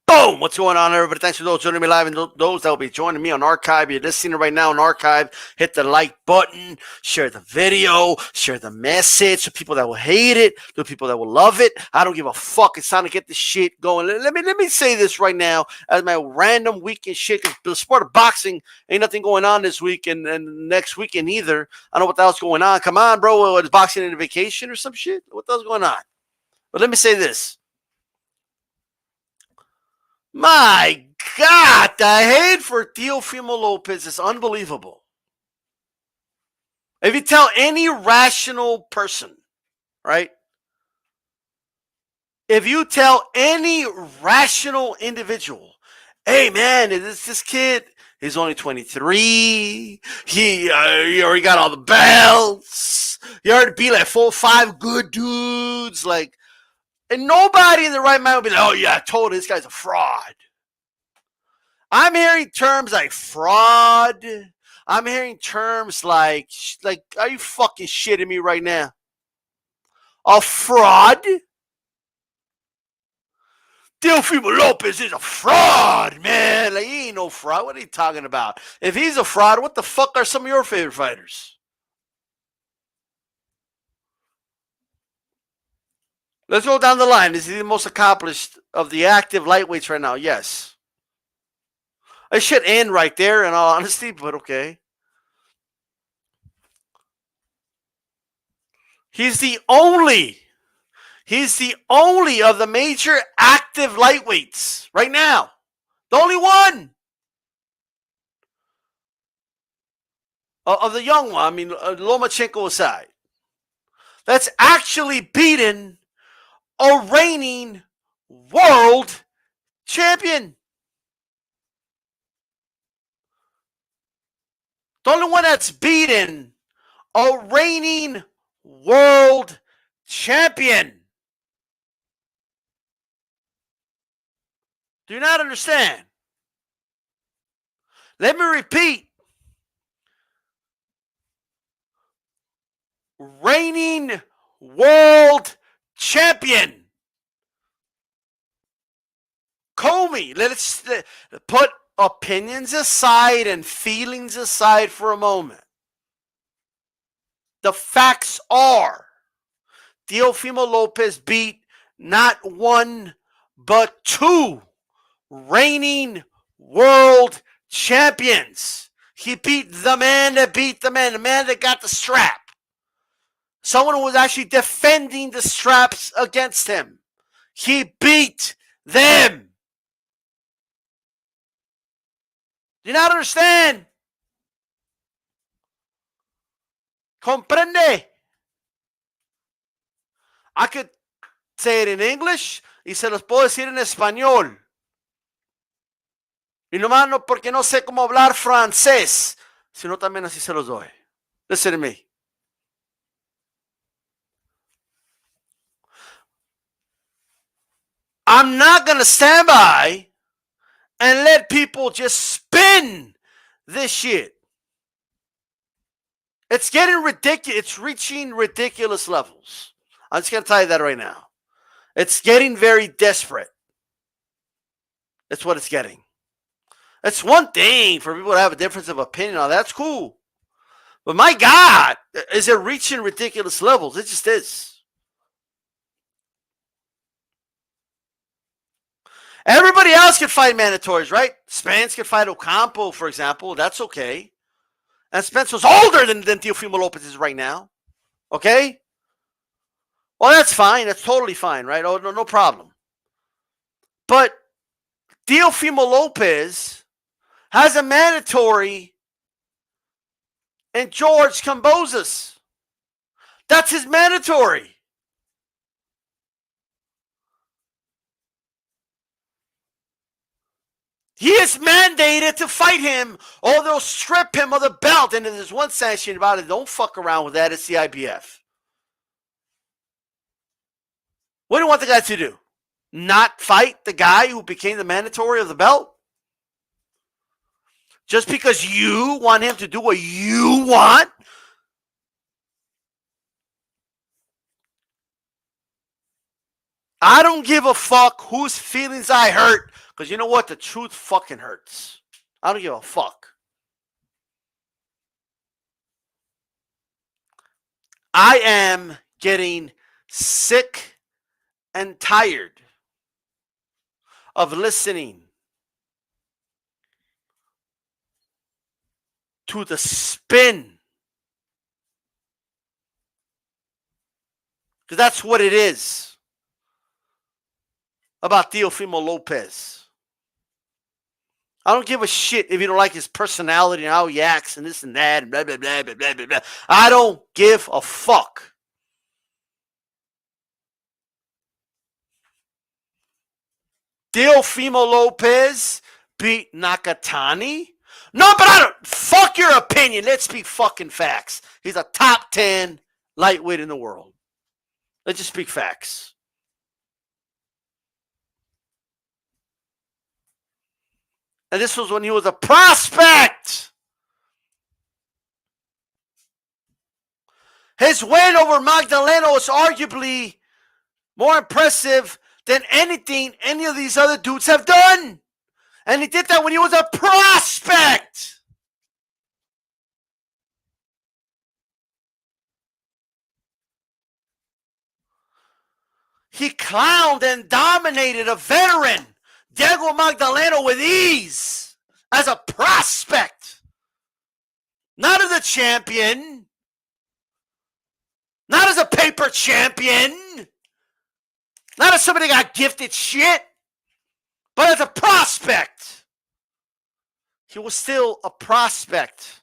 Boom! What's going on, everybody? Thanks for those joining me live and those that will be joining me on archive. You're listening right now on archive. Hit the like button, share the video, share the message to people that will hate it, to people that will love it. I don't give a fuck. It's time to get this shit going. Let me say this right now as my random weekend shit. Because the sport of boxing ain't nothing going on this week and next weekend either. I don't know what the hell's going on. Come on, bro. Is boxing in a vacation or some shit? What the hell's going on? But let me say this. My God, the hate for Teofimo Lopez is unbelievable. If you tell any rational person, right? If you tell any rational individual, hey man, this kid, he's only 23. He already got all the belts. He already beat like 4 or 5 good dudes. And nobody in the right mind will be like, oh yeah, I told you this guy's a fraud. I'm hearing terms like fraud. I'm hearing terms like, are you fucking shitting me right now? A fraud? Teofimo Lopez is a fraud, man. He ain't no fraud. What are you talking about? If he's a fraud, what the fuck are some of your favorite fighters? Let's go down the line. Is he the most accomplished of the active lightweights right now? Yes. I should end right there, in all honesty, but okay. He's the only of the major active lightweights right now. The only one. Of the young one, I mean, Lomachenko aside. That's actually beaten a reigning world champion. The only one that's beaten a reigning world champion. Do you not understand? Let me repeat. Reigning world champion. Comey, let's put opinions aside and feelings aside for a moment. The facts are Teofimo Lopez beat not 1 but 2 reigning world champions. He beat the man that beat the man that got the strap. Someone who was actually defending the straps against him. He beat them. Do you not understand? Comprende? I could say it in English y se los puedo decir en español. Y nomás no porque no sé cómo hablar francés, sino también así se los doy. Listen to me. I'm not going to stand by and let people just spin this shit. It's getting ridiculous. It's reaching ridiculous levels. I'm just going to tell you that right now. It's getting very desperate. That's what it's getting. It's one thing for people to have a difference of opinion on. That's cool. But my God, is it reaching ridiculous levels? It just is. Everybody else can fight mandatories, right? Spence can fight Ocampo, for example. That's okay. And Spence was older than Teofimo Lopez is right now. Okay? Well, that's fine. That's totally fine, right? Oh, no problem. But Teofimo Lopez has a mandatory in George Kambosos. That's his mandatory. He is mandated to fight him, or they'll strip him of the belt. And there's one sanction about it. Don't fuck around with that. It's the IBF. What do you want the guy to do? Not fight the guy who became the mandatory of the belt? Just because you want him to do what you want? I don't give a fuck whose feelings I hurt, because you know what? The truth fucking hurts. I don't give a fuck. I am getting sick and tired of listening to the spin. Because that's what it is about Teofimo Lopez. I don't give a shit if you don't like his personality and how he acts and this and that and blah, blah, blah, blah, blah, blah, blah. I don't give a fuck. Teofimo Lopez beat Nakatani? No, but I don't. Fuck your opinion. Let's speak fucking facts. He's a top 10 lightweight in the world. Let's just speak facts. And this was when he was a prospect. His win over Magdaleno was arguably more impressive than anything any of these other dudes have done. And he did that when he was a prospect. He clowned and dominated a veteran, Diego Magdaleno, with ease as a prospect. Not as a champion. Not as a paper champion. Not as somebody that got gifted shit. But as a prospect. He was still a prospect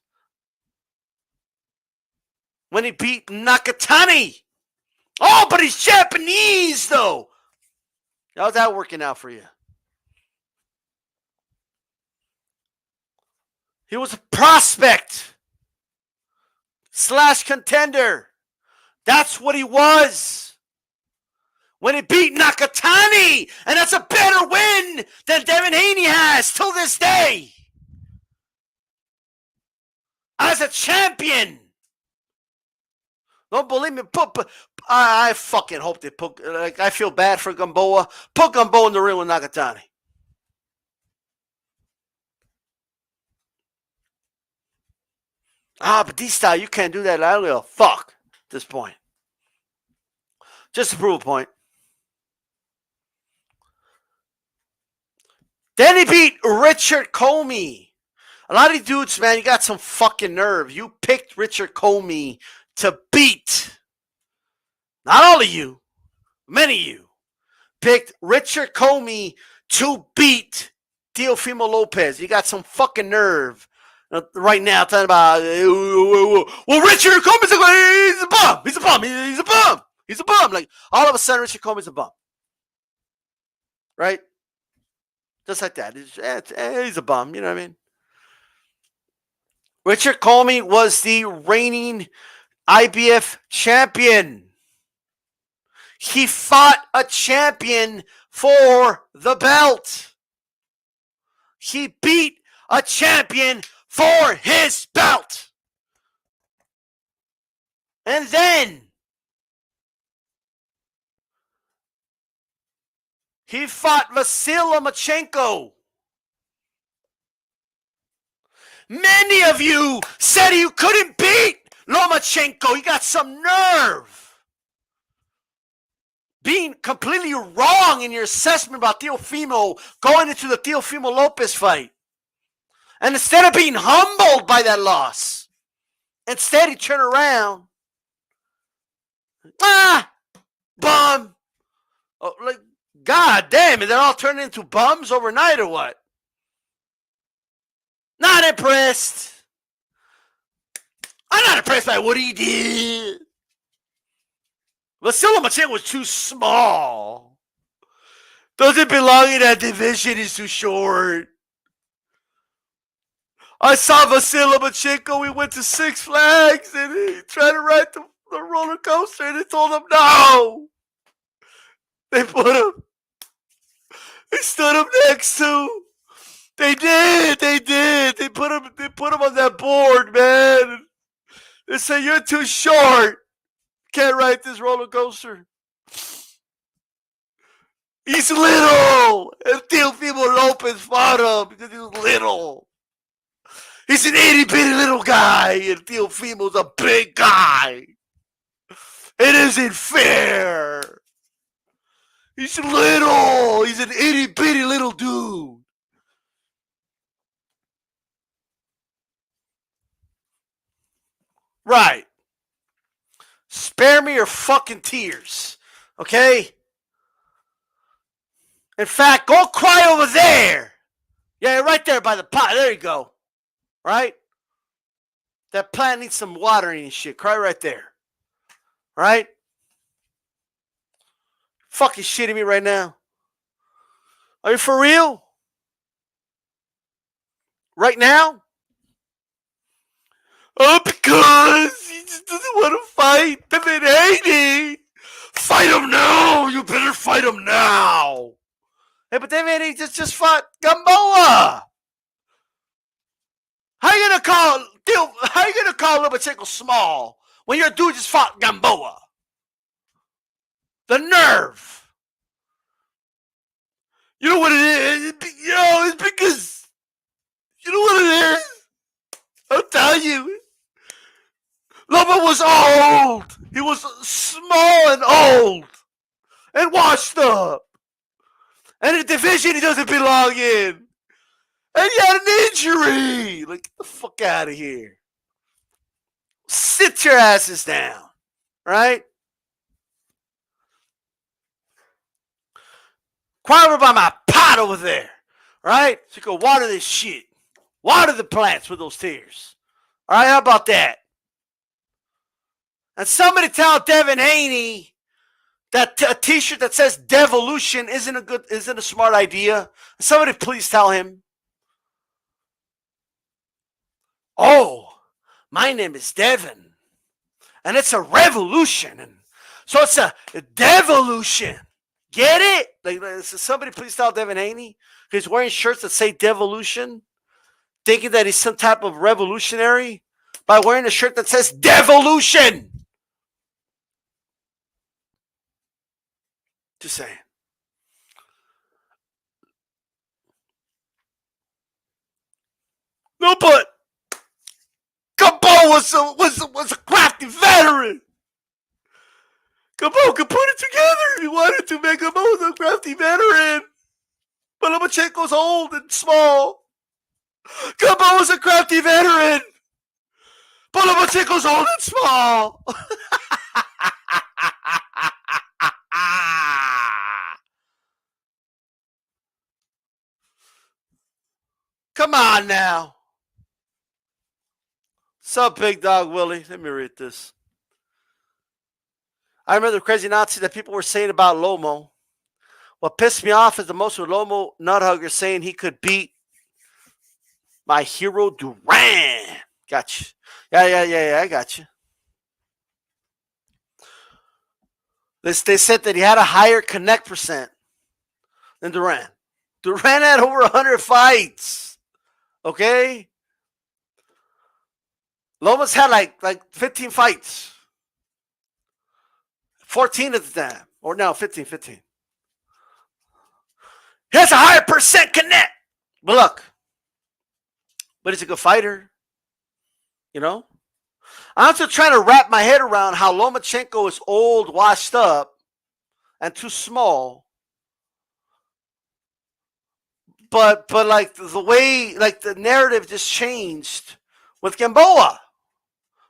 when he beat Nakatani. Oh, but he's Japanese, though. How's that working out for you? He was a prospect / contender. That's what he was when he beat Nakatani. And that's a better win than Devin Haney has till this day. As a champion. Don't believe me. I fucking hope they put. Like, I feel bad for Gamboa. Put Gamboa in the ring with Nakatani. But DStyle, you can't do that. I don't give a fuck at this point. Just to prove a point. Then he beat Richard Comey. A lot of these dudes, man, you got some fucking nerve. You picked Richard Comey to beat. Not all of you. Many of you picked Richard Comey to beat Teofimo Lopez. You got some fucking nerve right now talking about, well, Richard Comey's a bum. He's a bum. He's a bum. He's a bum. Like, all of a sudden, Richard Comey's a bum. Right? Just like that. He's a bum. You know what I mean? Richard Comey was the reigning IBF champion. He fought a champion for the belt. He beat a champion for his belt. And then he fought Vasyl Lomachenko. Many of you said you couldn't beat Lomachenko. You got some nerve. Being completely wrong in your assessment about Teofimo going into the Teofimo Lopez fight. And instead of being humbled by that loss, instead he turned around. Bum. Oh, like, God damn it, they're all turning into bums overnight or what? Not impressed. I'm not impressed by what he did. Vasyl Lomachenko was too small. Doesn't belong in that division. He's too short. I saw Vasyl Lomachenko. We went to Six Flags and he tried to ride the roller coaster and they told him no. They put him. They stood him next to. They did. They put him on that board, man. They say you're too short. Can't ride this roller coaster. He's little. And Teofimo Lopez fought him because he was little. He's an itty bitty little guy, and Teofimo's a big guy. It isn't fair. He's little. He's an itty bitty little dude. Right. Spare me your fucking tears. Okay? In fact, go cry over there. Yeah, right there by the pot. There you go. Right? That plant needs some watering and shit. Cry right there. Right? Fucking shitting me right now. Are you for real? Right now? Oh, because he just doesn't want to fight David Haney. Fight him now. You better fight him now. Hey, but David Haney just fought Gamboa. How you gonna call Lomachenko small when your dude just fought Gamboa? The nerve. You know what it is? It's because you know what it is? I'll tell you. Loma was old. He was small and old and washed up. And a division he doesn't belong in. And he had an injury. Like, get the fuck out of here. Sit your asses down. Right? Cry over by my pot over there. Right? So you can water this shit. Water the plants with those tears. All right, how about that? And somebody tell Devin Haney that a t-shirt that says Devolution isn't a smart idea. Somebody please tell him. Oh, my name is Devin. And it's a revolution. And so it's a devolution. Get it? Like, somebody please tell Devin Haney. He's wearing shirts that say devolution. Thinking that he's some type of revolutionary by wearing a shirt that says devolution. Just saying. No, but Gamboa was a crafty veteran. Gamboa could put it together. He wanted to make Gamboa a crafty veteran. But Lomachenko's old and small. Gamboa's a crafty veteran. But Lomachenko's old and small. Come on now. Sup, Big Dog Willie? Let me read this. I remember the crazy Nazi that people were saying about Lomo. What pissed me off is the most with Lomo Nuthugger saying he could beat my hero Duran. Gotcha. Yeah, I got you. They said that he had a higher connect percent than Duran. Duran had over 100 fights. Okay? Lomas had like 15 fights. 14 at the time. Or no, 15. He has a higher percent connect. But look. But he's a good fighter. You know? I'm still trying to wrap my head around how Lomachenko is old, washed up, and too small. But like the way, like the narrative just changed with Gamboa.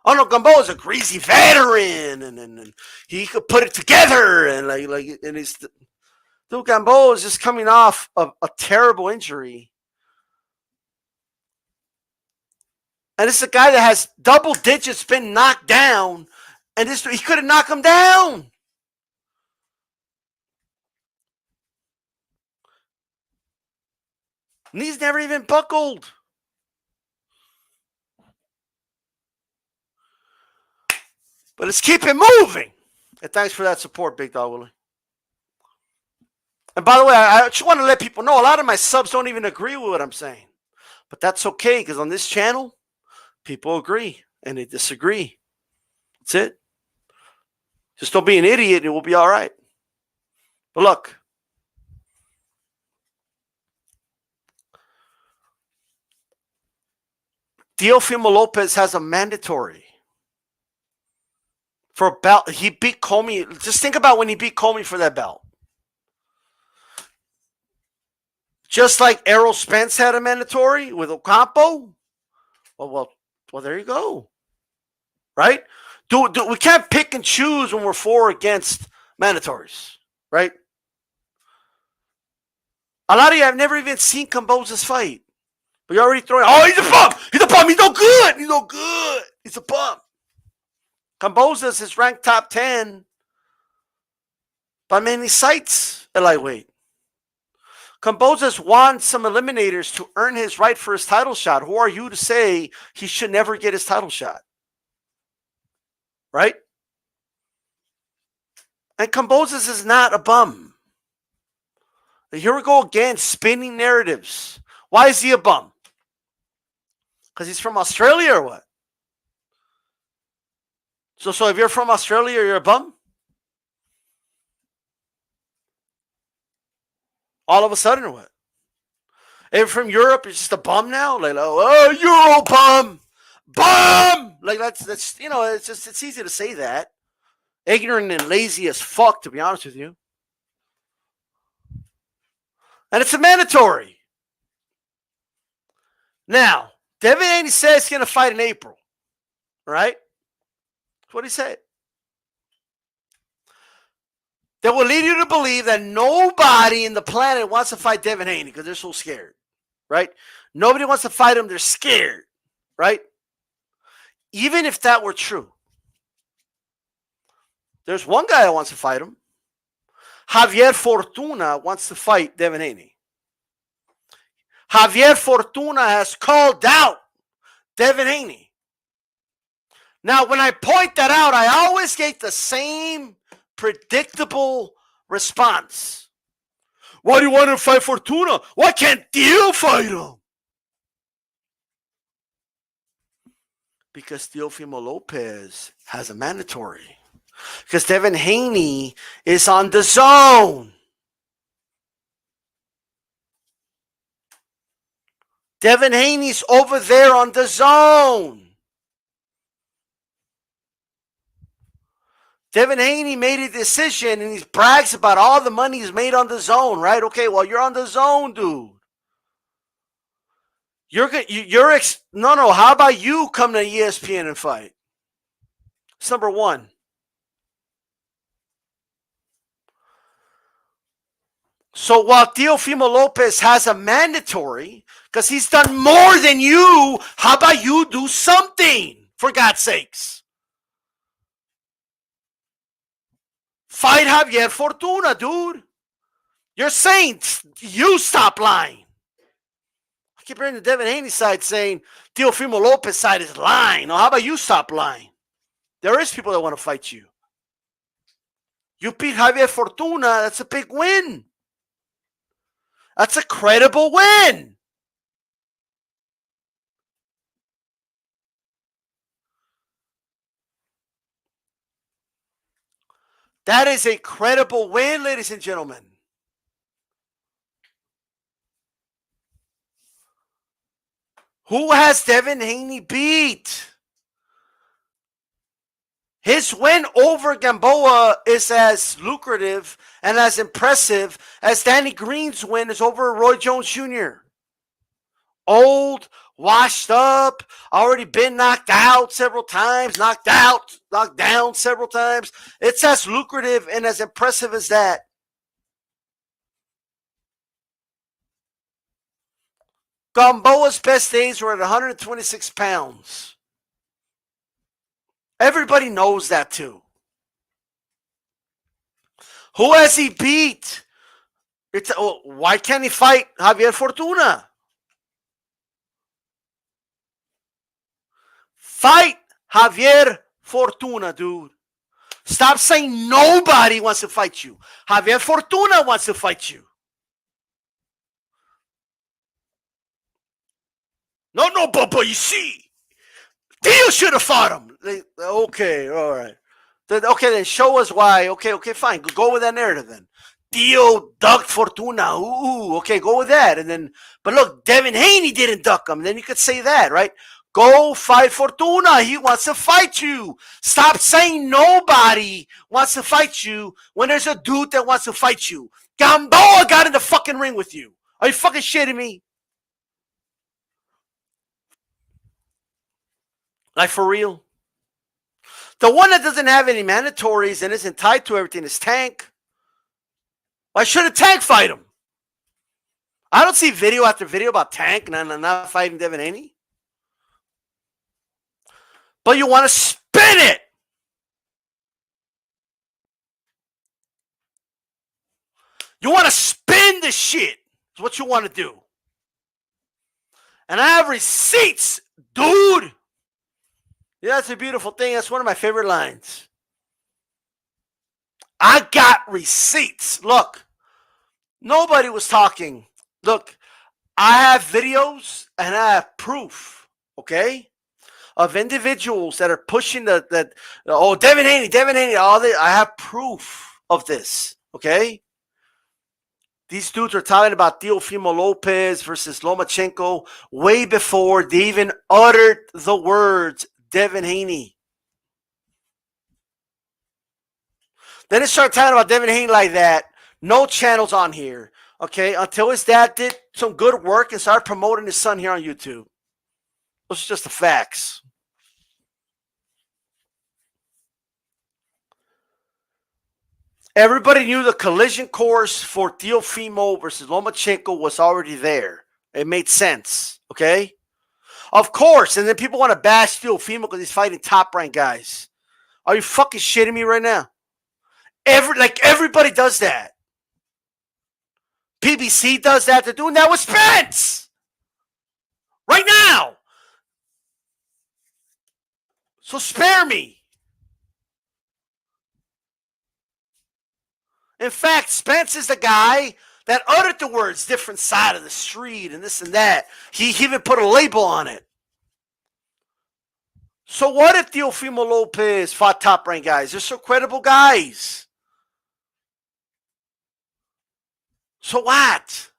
Oh no, Gamboa's a greasy veteran, and he could put it together, and and he's dude. Gamboa is just coming off of a terrible injury, and it's a guy that has double digits been knocked down, and he couldn't knock him down. Knees never even buckled. But let's keep it moving. And thanks for that support, Big Dog Willie. And by the way, I just want to let people know a lot of my subs don't even agree with what I'm saying. But that's okay, because on this channel, people agree and they disagree. That's it. Just don't be an idiot and it will be all right. But look, Teofimo Lopez has a mandatory for a belt. He beat Comey. Just think about when he beat Comey for that belt. Just like Errol Spence had a mandatory with Ocampo. Well, there you go. Right? We can't pick and choose when we're for or against mandatories. Right? A lot of you have never even seen Kamboza's fight. But you're already throwing, oh, he's a bum. He's a bum. He's no good. He's no good. He's a bum. Kamboza's is ranked top 10 by many sites at lightweight. Kamboza's won some eliminators to earn his right for his title shot. Who are you to say he should never get his title shot? Right? And Kamboza's is not a bum. Here we go again, spinning narratives. Why is he a bum? Because he's from Australia or what? So if you're from Australia, you're a bum? All of a sudden or what? If you're from Europe, you're just a bum now? Like, oh, you're a bum! Bum! Like, that's it's easy to say that. Ignorant and lazy as fuck, to be honest with you. And it's a mandatory. Now, Devin Haney says he's going to fight in April. Right? That's what he said. That will lead you to believe that nobody in the planet wants to fight Devin Haney because they're so scared. Right? Nobody wants to fight him. They're scared. Right? Even if that were true. There's one guy that wants to fight him. Javier Fortuna wants to fight Devin Haney. Javier Fortuna has called out Devin Haney. Now, when I point that out, I always get the same predictable response. Why do you want to fight Fortuna? Why can't Teo fight him? Because Teofimo Lopez has a mandatory. Because Devin Haney is on the zone. Devin Haney's over there on the zone. Devin Haney made a decision and he brags about all the money he's made on the zone, right? Okay, well, you're on the zone, dude. No, how about you come to ESPN and fight? It's number one. So while Teofimo Lopez has a mandatory, because he's done more than you, how about you do something, for God's sakes? Fight Javier Fortuna, dude. You're saying you stop lying. I keep hearing the Devin Haney side saying Teofimo Lopez side is lying. Now, how about you stop lying? There is people that want to fight you. You beat Javier Fortuna, that's a big win. That's a credible win. That is a credible win, ladies and gentlemen. Who has Devin Haney beat? His win over Gamboa is as lucrative and as impressive as Danny Green's win is over Roy Jones Jr. Old, washed up, already been knocked out several times, knocked down several times. It's as lucrative and as impressive as that. Gamboa's best days were at 126 pounds. Everybody knows that too. Who has he beat? Why can't he fight Javier Fortuna? Fight Javier Fortuna, dude. Stop saying nobody wants to fight you. Javier Fortuna wants to fight you. No, but you see, Teo should have fought him. Okay, all right. Okay, then show us why. Okay, fine. Go with that narrative then. Teo ducked Fortuna. Ooh, okay, go with that. And then, but look, Devin Haney didn't duck him. Then you could say that, right? Go fight Fortuna. He wants to fight you. Stop saying nobody wants to fight you when there's a dude that wants to fight you. Gamboa got in the fucking ring with you. Are you fucking shitting me? Like, for real? The one that doesn't have any mandatories and isn't tied to everything is Tank. Why shouldn't Tank fight him? I don't see video after video about Tank not fighting Devin Haney. But you want to spin it. You want to spin the shit. That's what you want to do. And I have receipts, dude. Yeah, that's a beautiful thing. That's one of my favorite lines. I got receipts. Look, nobody was talking. Look, I have videos and I have proof, okay, of individuals that are pushing Devin Haney, I have proof of this, okay? These dudes are talking about Teofimo Lopez versus Lomachenko way before they even uttered the words Devin Haney. Then they start talking about Devin Haney like that. No channels on here, okay, until his dad did some good work and started promoting his son here on YouTube. Those are just the facts. Everybody knew the collision course for Teofimo versus Lomachenko was already there. It made sense, okay? Of course, and then people want to bash Teofimo because he's fighting top-ranked guys. Are you fucking shitting me right now? Everybody does that. PBC does that. They're doing that with Spence right now. So spare me. In fact, Spence is the guy that uttered the words different side of the street and this and that. He even put a label on it. So what if Teofimo Lopez fought top-ranked guys? They're so credible guys. So what?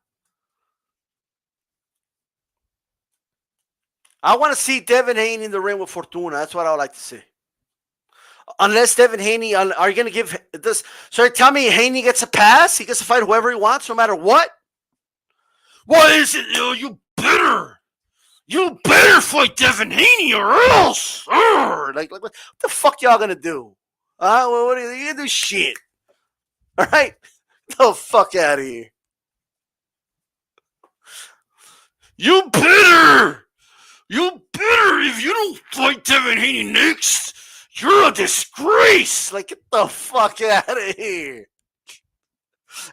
I want to see Devin Haney in the ring with Fortuna. That's what I would like to see. Unless Devin Haney, are you going to give this? So tell me Haney gets a pass? He gets to fight whoever he wants, no matter what? What is it? You better. You better fight Devin Haney or else. Like what the fuck y'all going to do? What are you going to do? Shit. All right? Get the fuck out of here. You better. You better. If you don't fight Devin Haney next, you're a disgrace. Like, get the fuck out of here.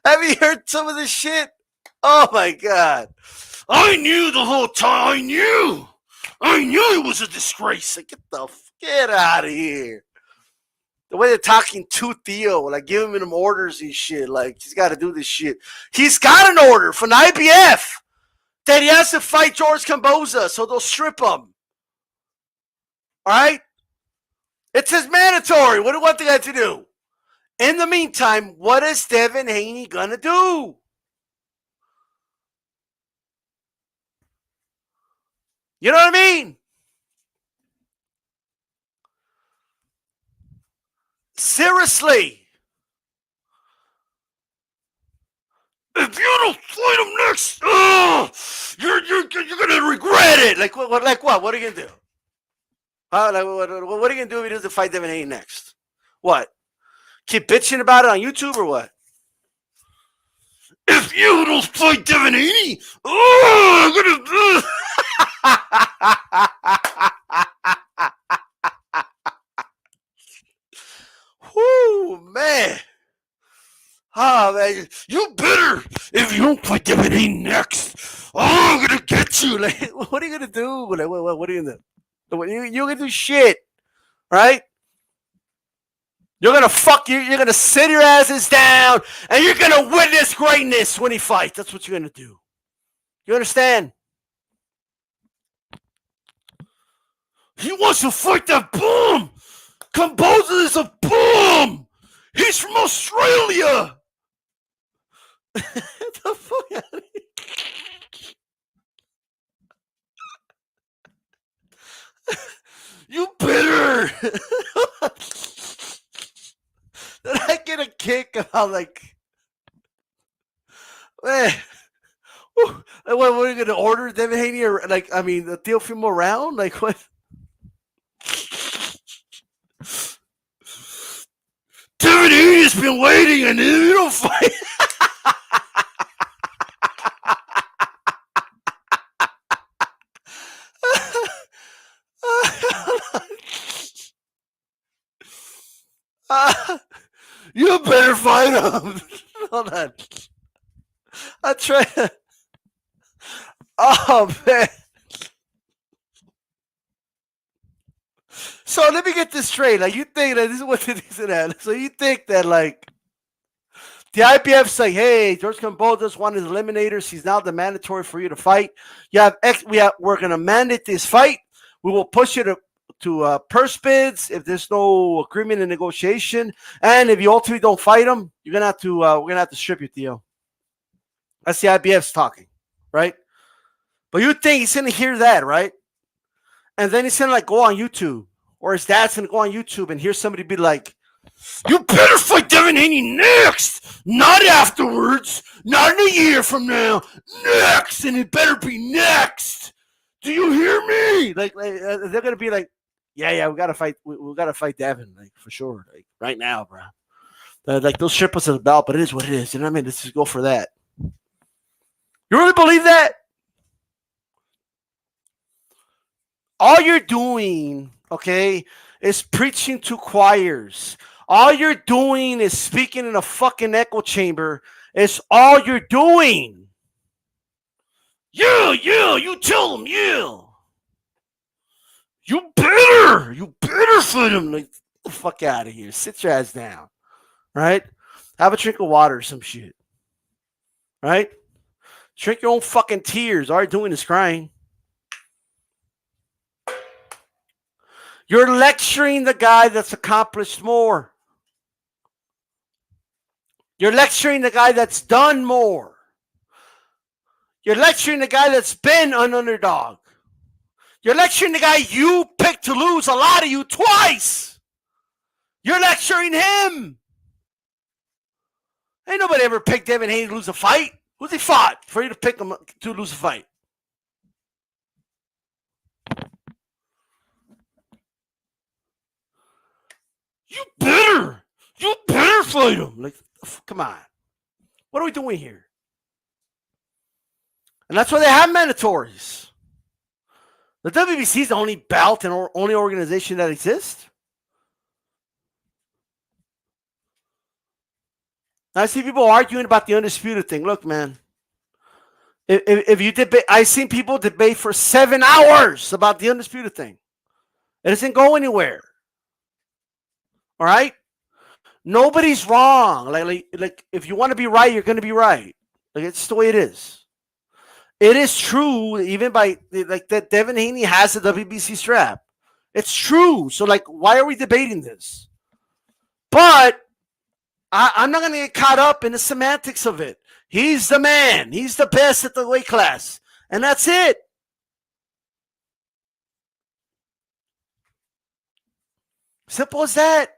Have you heard some of this shit? Oh, my God. I knew the whole time. I knew it was a disgrace. Like, get out of here. The way they're talking to Theo, like giving him orders and shit. Like, he's got to do this shit. He's got an order from the IBF that he has to fight George Camboza, so they'll strip him. All right? It's his mandatory. What do you want the guy to do? In the meantime, what is Devin Haney going to do? You know what I mean? Seriously. If you don't fight him next, you're going to regret it. Like what? What are you going to do? What are you going to do if he doesn't fight Devin Haney next? What? Keep bitching about it on YouTube or what? If you don't fight Devin Haney, I'm going to... Whoo, man. Oh, man. You better. If you don't fight Devin Haney next, I'm going to get you. Like, what are you going to do? Like, what are you going to do? You're going to do shit, right? You're going to fuck you. You're going to sit your asses down, and you're going to witness greatness when he fights. That's what you're going to do. You understand? He wants to fight that bum. Camboza is a bum. He's from Australia. The fuck out of here. You bitter. Then I get a kick about like, man, what are you gonna order Devin Haney or like? I mean, the Teofimo round, like what? Devin Haney's been waiting, and you don't fight. You better fight him. Hold on. I try. Oh man. So let me get this straight. Like you think that this is what it is at. So you think that like the IBF's like, hey, George Camboja just won his eliminators. He's now the mandatory for you to fight. We're gonna mandate this fight. We will push you to purse bids if there's no agreement and negotiation. And if you ultimately don't fight him, you're gonna have to we're gonna have to strip you, Theo. That's the IBF's talking, right? But you think he's gonna hear that, right? And then he's gonna like go on YouTube, or his dad's gonna go on YouTube and hear somebody be like, "You better fight Devin Haney next, not afterwards, not in a year from now, next, and it better be next. Do you hear me?" Like they're gonna be like, "Yeah, we gotta fight. We gotta fight Devin, like for sure, like right now, bro. Like they'll strip us of the belt, but it is what it is. You know what I mean? Let's just go for that." You really believe that? All you're doing, okay, is preaching to choirs. All you're doing is speaking in a fucking echo chamber. It's all you're doing. Yeah, you tell them, yeah. You better fight him. Like, get the fuck out of here. Sit your ass down, right? Have a drink of water or some shit, right? Drink your own fucking tears. All you're doing is crying. You're lecturing the guy that's accomplished more. You're lecturing the guy that's done more. You're lecturing the guy that's been an underdog. You're lecturing the guy you picked to lose a lot of you twice. You're lecturing him. Ain't nobody ever picked Devin Haney to lose a fight. Who's he fought for you to pick him to lose a fight? You better fight him. Like, come on. What are we doing here? And that's why they have mandatories. The WBC is the only belt and only organization that exists. I see people arguing about the undisputed thing. Look, man. If you debate, I've seen people debate for 7 hours about the undisputed thing. It doesn't go anywhere. All right? Nobody's wrong. Like if you want to be right, you're going to be right. Like it's the way it is. It is true, even by like that Devin Haney has a WBC strap. It's true. So like, why are we debating this? But I'm not going to get caught up in the semantics of it. He's the man. He's the best at the weight class. And that's it. Simple as that.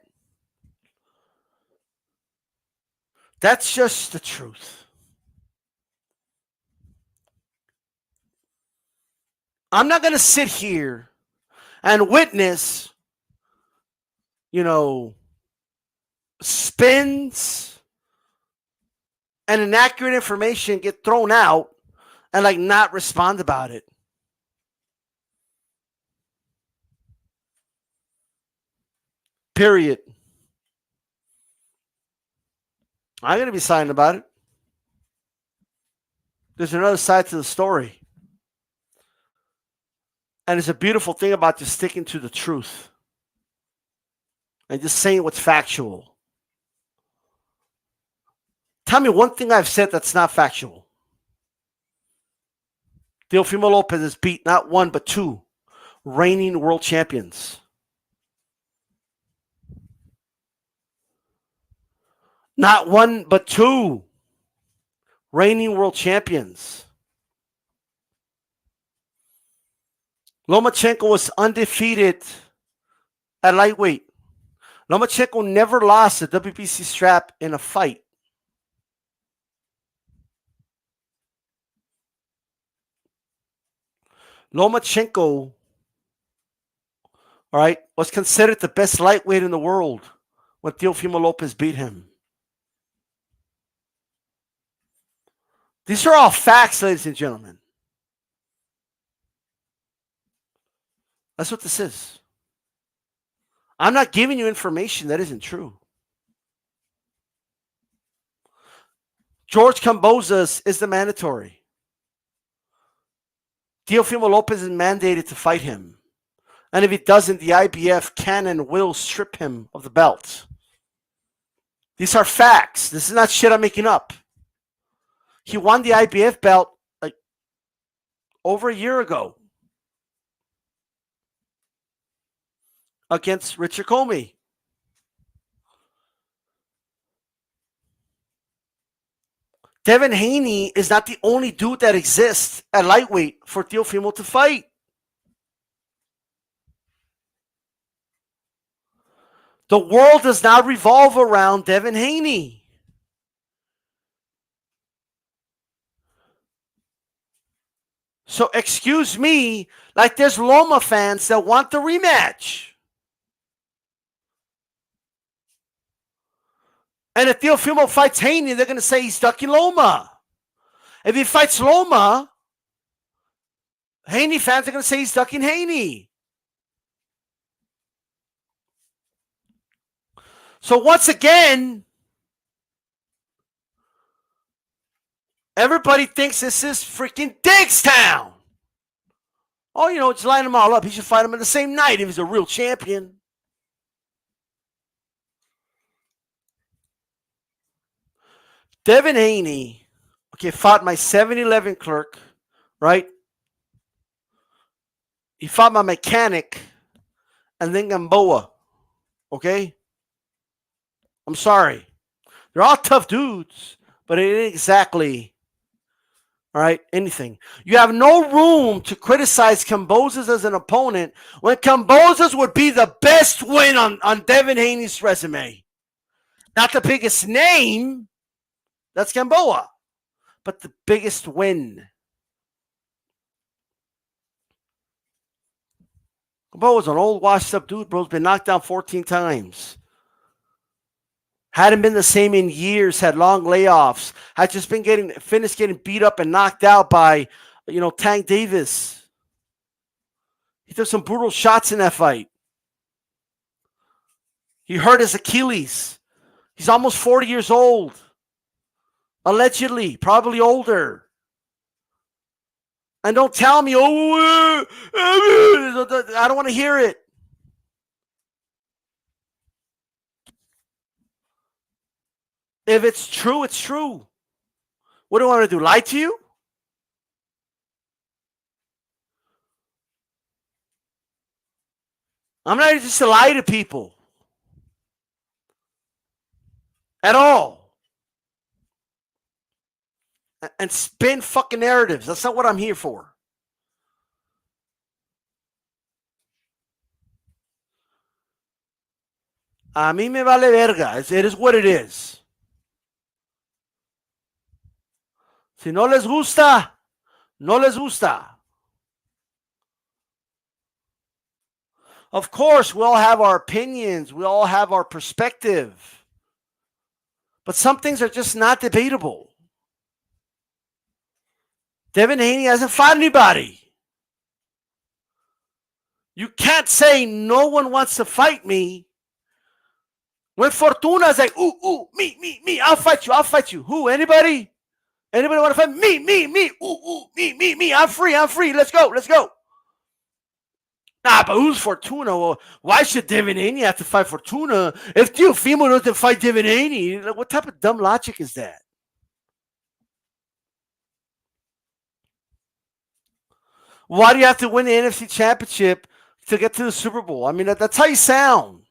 That's just the truth. I'm not going to sit here and witness, spins and inaccurate information get thrown out and like not respond about it. Period. I'm going to be silent about it. There's another side to the story. And it's a beautiful thing about just sticking to the truth and just saying what's factual. Tell me one thing I've said that's not factual. Teofimo Lopez has beat not one but two reigning world champions. Not one but two reigning world champions. Lomachenko was undefeated at lightweight. Lomachenko never lost the WBC strap in a fight. Lomachenko, all right, was considered the best lightweight in the world when Teofimo Lopez beat him. These are all facts, ladies and gentlemen. That's what this is. I'm not giving you information that isn't true. George Kambosos is the mandatory. Teofimo Lopez is mandated to fight him. And if he doesn't, the IBF can and will strip him of the belt. These are facts. This is not shit I'm making up. He won the IBF belt like over a year ago against Richard Comey. Devin Haney is not the only dude that exists at lightweight for Teofimo to fight. The world does not revolve around Devin Haney. So excuse me, like there's Loma fans that want the rematch. And if Teofimo fights Haney, they're going to say he's ducking Loma. If he fights Loma, Haney fans are going to say he's ducking Haney. So once again, everybody thinks this is freaking Digstown. Oh, you know, just line them all up. He should fight him on the same night if he's a real champion. Devin Haney, okay, fought my 7-Eleven clerk, right? He fought my mechanic and then Gamboa, okay? I'm sorry. They're all tough dudes, but it ain't exactly, all right, anything. You have no room to criticize Kambosos as an opponent when Kambosos would be the best win on Devin Haney's resume. Not the biggest name, that's Gamboa, but the biggest win. Gamboa's an old washed-up dude, bro. He's been knocked down 14 times. Hadn't been the same in years, had long layoffs, had just been finished getting beat up and knocked out by, you know, Tank Davis. He took some brutal shots in that fight. He hurt his Achilles. He's almost 40 years old. Allegedly, probably older. And don't tell me, oh, I don't want to hear it. If it's true, it's true. What do I want to do? Lie to you? I'm not just to lie to people. At all. And spin fucking narratives. That's not what I'm here for. A mí me vale verga. It is what it is. Si no les gusta, no les gusta. Of course, we all have our opinions. We all have our perspective. But some things are just not debatable. Devin Haney hasn't fought anybody. You can't say no one wants to fight me when Fortuna is like, ooh, me, I'll fight you. Who, anybody? Anybody want to fight me, me, I'm free, let's go. Nah, but who's Fortuna? Well, why should Devin Haney have to fight Fortuna if Teofimo doesn't fight Devin Haney? Like, what type of dumb logic is that? Why do you have to win the NFC Championship to get to the Super Bowl? I mean, that's how you sound.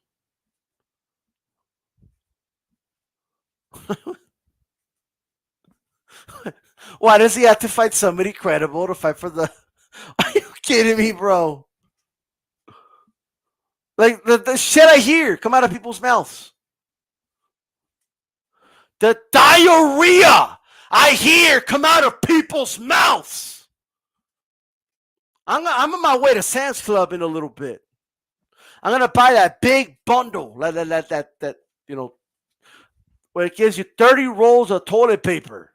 Why does he have to fight somebody credible to fight for the... Are you kidding me, bro? Like the shit I hear come out of people's mouths. The diarrhea I hear come out of people's mouths. I'm on my way to Sam's Club in a little bit. I'm gonna buy that big bundle, that where it gives you 30 rolls of toilet paper.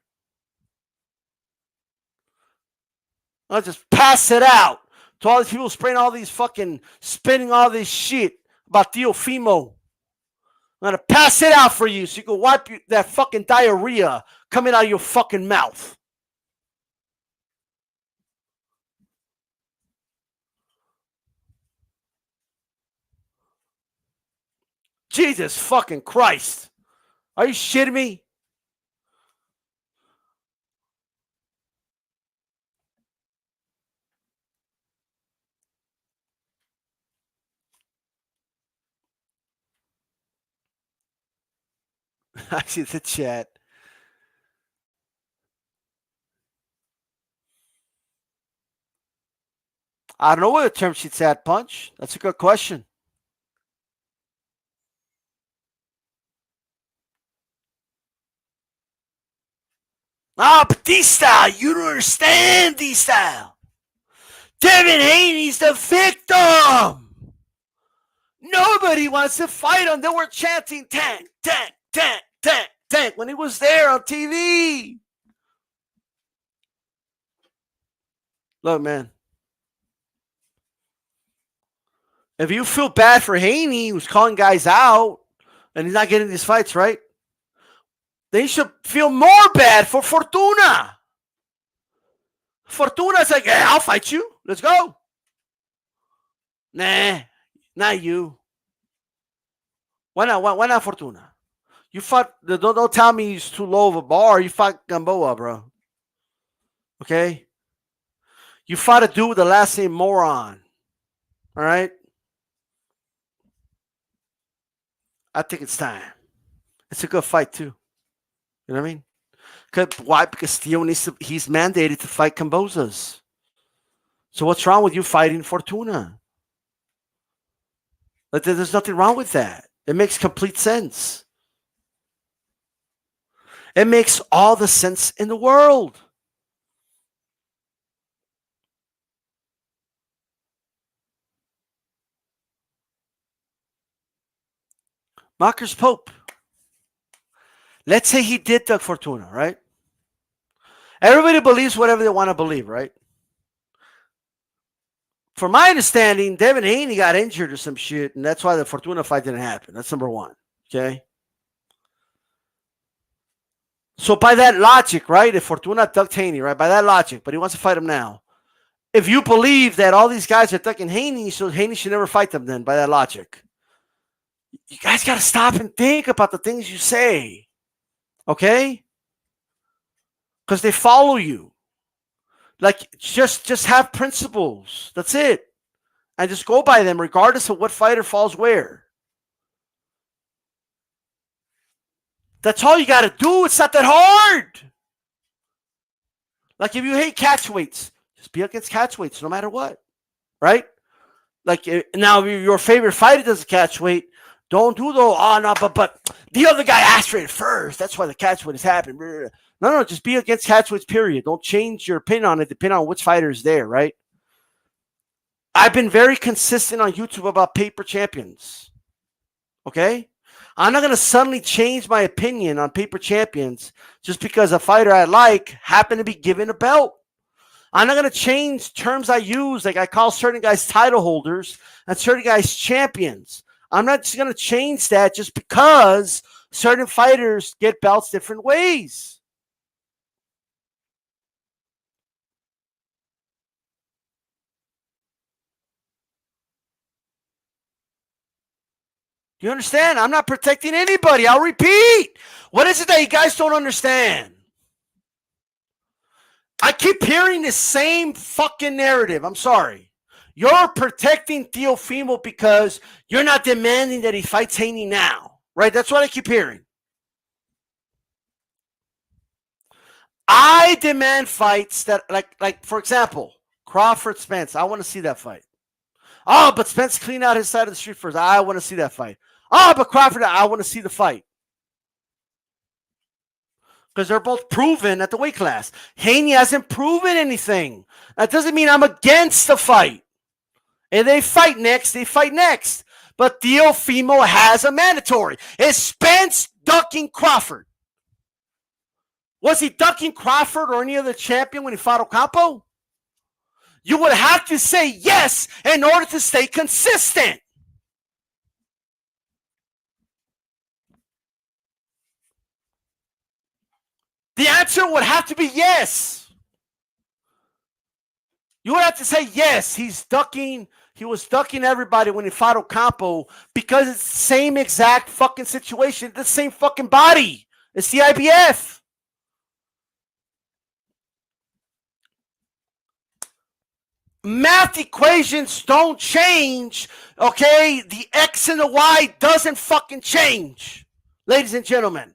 I'll just pass it out to all these people spraying all these fucking, spinning all this shit about Teofimo. I'm gonna pass it out for you so you can wipe that fucking diarrhea coming out of your fucking mouth. Jesus fucking Christ. Are you shitting me? I see the chat. I don't know where the term sheet's at, Punch. That's a good question. But D-Style, you don't understand D-Style. Devin Haney's the victim. Nobody wants to fight him. They were chanting tank, tank, tank, tank, tank when he was there on TV. Look, man. If you feel bad for Haney, who's calling guys out, and he's not getting these fights, right? They should feel more bad for Fortuna. Fortuna's like, hey, I'll fight you. Let's go. Nah, not you. Why not? Why not Fortuna? You fought. Don't tell me he's too low of a bar. You fought Gamboa, bro. Okay. You fought a dude with the last name Moron. All right. I think it's time. It's a good fight too. You know what I mean? Why? Because Theo he's mandated to fight Cambozas. So what's wrong with you fighting Fortuna? Like, there's nothing wrong with that. It makes complete sense. It makes all the sense in the world. Marcus Pope. Let's say he did Doug Fortuna, right? Everybody believes whatever they want to believe, right? From my understanding, Devin Haney got injured or some shit, and that's why the Fortuna fight didn't happen. That's number one. Okay? So by that logic, right, if Fortuna ducked Haney, right, by that logic, but he wants to fight him now. If you believe that all these guys are ducking Haney, so Haney should never fight them then, by that logic. You guys got to stop and think about the things you say. Okay? Because they follow you. Like, just have principles. That's it. And just go by them regardless of what fighter falls where. That's all you got to do. It's not that hard. Like, if you hate catch weights, just be against catch weights no matter what. Right? Like, now if your favorite fighter does a catch weight, don't do the, oh, no, but the other guy asked for it first. That's why the catch weight has happened. No, just be against catch weights, period. Don't change your opinion on it depending on which fighter is there, right? I've been very consistent on YouTube about paper champions. Okay? I'm not going to suddenly change my opinion on paper champions just because a fighter I like happened to be given a belt. I'm not going to change terms I use, like I call certain guys title holders and certain guys champions. I'm not just going to change that just because certain fighters get belts different ways. Do you understand? I'm not protecting anybody. I'll repeat. What is it that you guys don't understand? I keep hearing the same fucking narrative. I'm sorry. You're protecting Teofimo because you're not demanding that he fights Haney now. Right? That's what I keep hearing. I demand fights that, like for example, Crawford Spence. I want to see that fight. Oh, but Spence cleaned out his side of the street first. I want to see that fight. Oh, but Crawford, I want to see the fight. Because they're both proven at the weight class. Haney hasn't proven anything. That doesn't mean I'm against the fight. And they fight next, But Teofimo has a mandatory. Is Spence ducking Crawford? Was he ducking Crawford or any other champion when he fought Ocampo? You would have to say yes in order to stay consistent. The answer would have to be yes. You would have to say yes. He's ducking. He was ducking everybody when he fought Ocampo because it's the same exact fucking situation. The same fucking body. It's the IBF. Math equations don't change, okay? The X and the Y doesn't fucking change, ladies and gentlemen.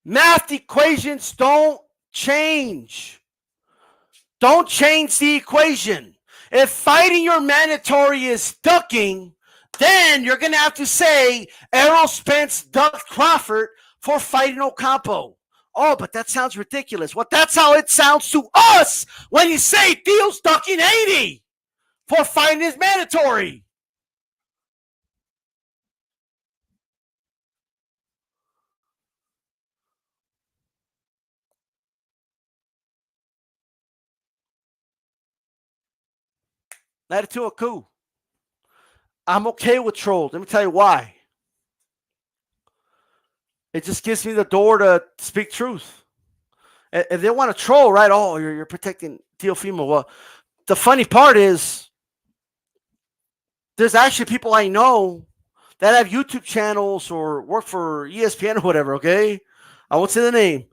Math equations don't change. Don't change the equation. If fighting your mandatory is ducking, then you're going to have to say Errol Spence ducked Crawford for fighting Ocampo. Oh, but that sounds ridiculous. Well, that's how it sounds to us when you say Theo's ducking 80 for fighting his mandatory. Let it to a coup. I'm okay with trolls. Let me tell you why. It just gives me the door to speak truth. If they want to troll, right? Oh, you're protecting Teofimo. Well, the funny part is there's actually people I know that have YouTube channels or work for ESPN or whatever, okay? I won't say the name.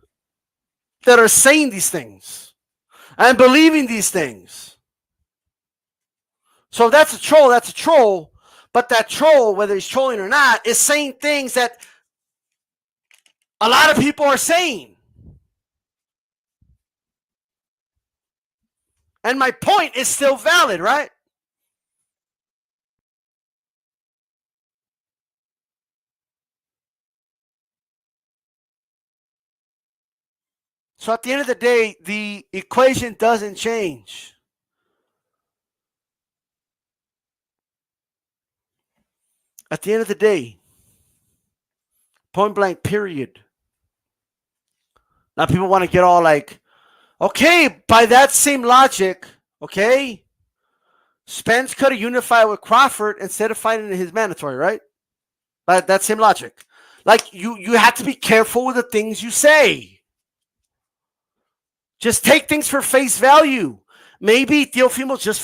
That are saying these things and believing these things. So that's a troll, that's a troll. But that troll, whether he's trolling or not, is saying things that a lot of people are saying. And my point is still valid, right? So at the end of the day, the equation doesn't change. At the end of the day, point blank, period. Now people want to get all like, okay, by that same logic, okay, Spence could have unified with Crawford instead of fighting his mandatory, right? By that same logic. Like you have to be careful with the things you say. Just take things for face value. Maybe Teofimo's just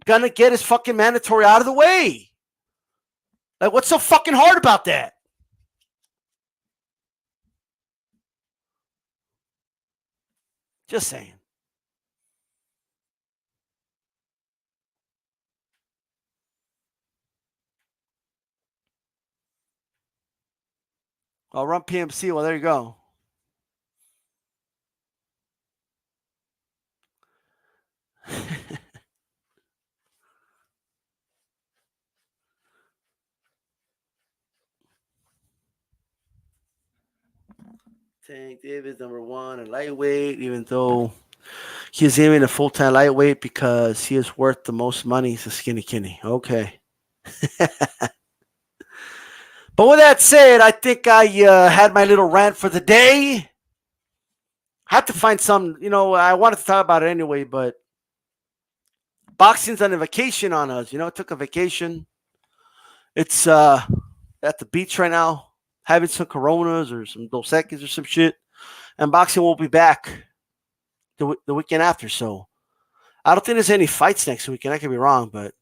gonna get his fucking mandatory out of the way. Like, what's so fucking hard about that? Just saying. I'll run PMC. Well, there you go. Tank Davis, number one, and lightweight, even though he's even a full-time lightweight because he is worth the most money. He's a skinny Kenny. Okay. But with that said, I think I had my little rant for the day. Had to find some, I wanted to talk about it anyway, but boxing's on a vacation on us. It took a vacation. It's at the beach right now, having some Coronas or some Dos Equis or some shit. And boxing will be back the weekend after. So I don't think there's any fights next weekend. I could be wrong, but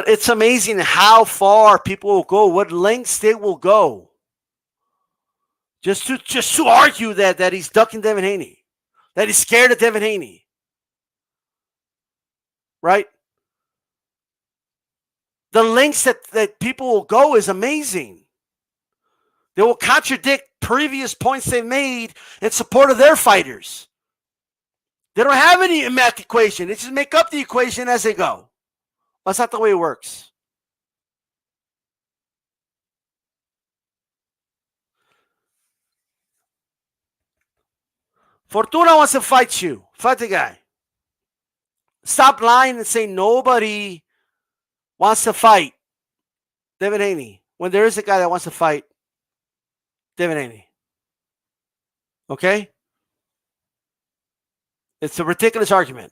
it's amazing how far people will go, what lengths they will go, just to argue that he's ducking Devin Haney, that he's scared of Devin Haney, right? The lengths that people will go is amazing. They will contradict previous points they've made in support of their fighters. They don't have any math equation. They just make up the equation as they go. That's not the way it works. Fortuna wants to fight you. Fight the guy. Stop lying and say nobody wants to fight Devin Haney when there is a guy that wants to fight Devin Haney. Okay? It's a ridiculous argument.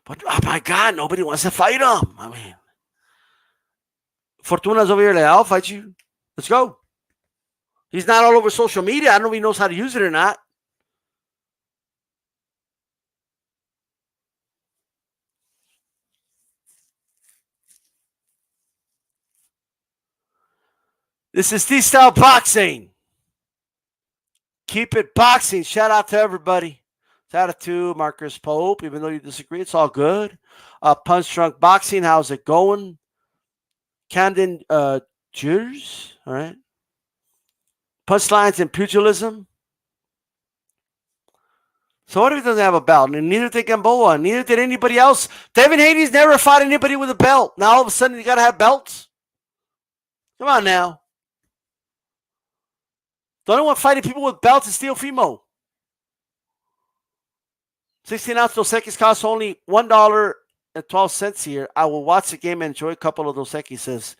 But, oh my God, nobody wants to fight him. I mean, Fortuna's over here like, I'll fight you. Let's go. He's not all over social media. I don't know if he knows how to use it or not. This is DStyleBoxing. Keep it boxing. Shout out to everybody. Shout out to Marcus Pope. Even though you disagree, it's all good. Punch Drunk Boxing. How's it going? Camden Cheers. All right. Punchlines and pugilism. So what if he doesn't have a belt? And neither did Gamboa. Neither did anybody else. Devin Haney's never fought anybody with a belt. Now all of a sudden you got to have belts? Come on now. The only one fighting people with belts is Teofimo. 16-ounce Dos Equis costs only $1.12 here. I will watch the game and enjoy a couple of Dos Equis. Says,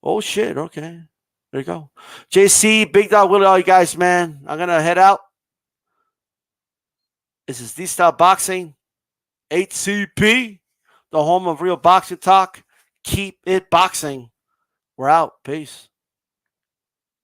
oh, shit. Okay. There you go. JC, Big Dog, Willie, all you guys, man. I'm going to head out. This is DStyleBoxing. 8CP, the home of real boxing talk. Keep it boxing. We're out. Peace.